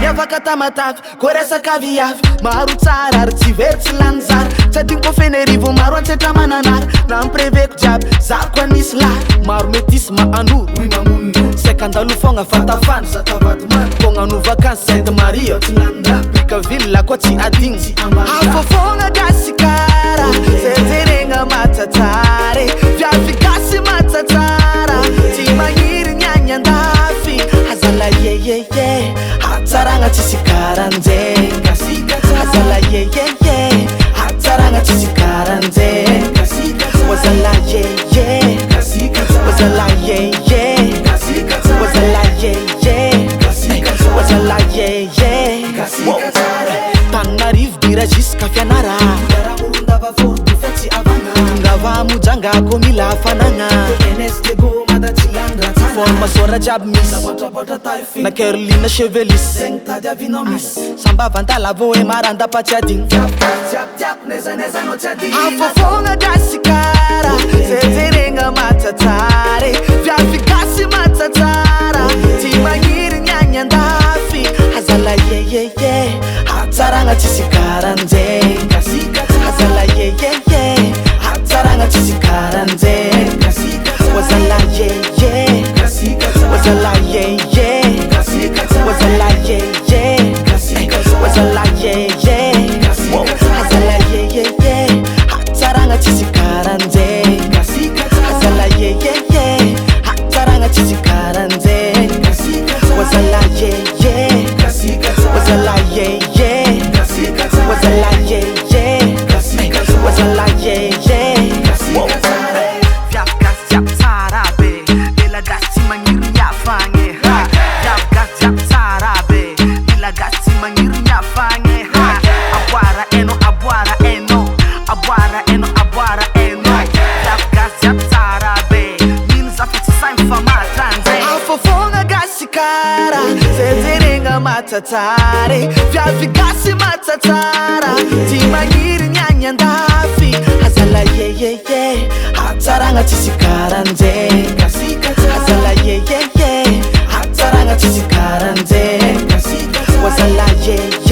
Miavaka tamatavy, goresaka viavy maro tsara ary tsy very tsy lany zara tsy adiny ko fenerivo maro antsetra mananara na ampreveko jiaby zako anisy lahy maro metisy mahanoro ry mamono saikandalo fogna fatafany satavatomany kognano vakansy Sainte Marie tsy lany Brickaville koa tsy adigny hafa fogna gasikara zejerena matsatsara viavy gasy matsatsara tsy magniry nyagny andafy azala yeyeye hatsaragna tsisy karanjay azala yeyeye hatsaragna tsisy karanjay wazala yeye wazala yeye wazala yeye wazala yeye Tananarivo dira jusqu'à Fianara Tongava mujanga ko mila fanagna Forma sora jiaby misy na Caroline Chevelis samba vantala vo e marandapa tsy adigny hafa fogna gasikara zejerena matsatsara viavy gasy matsatsara tsy magniry nyagny andafy azala yeyeye hatsaragna tsisy karanjay azala yeyeye hatsaragna tsisy karanjay wazala yeye wazala yeye wazala yeye wazala yeye azala yeyeye hatsaragna tsisy karanjay azala yeyeye hatsaragna tsisy karanjay wazala yeye wazala yeye wazala yeye wazala yeye matsatsara viavy gasy matsatsara tsy magniry nyagny andafy azala yeyeye hatsaragna tsisy karanjay azala yeyeye hatsaragna tsisy karanjay wazala yeye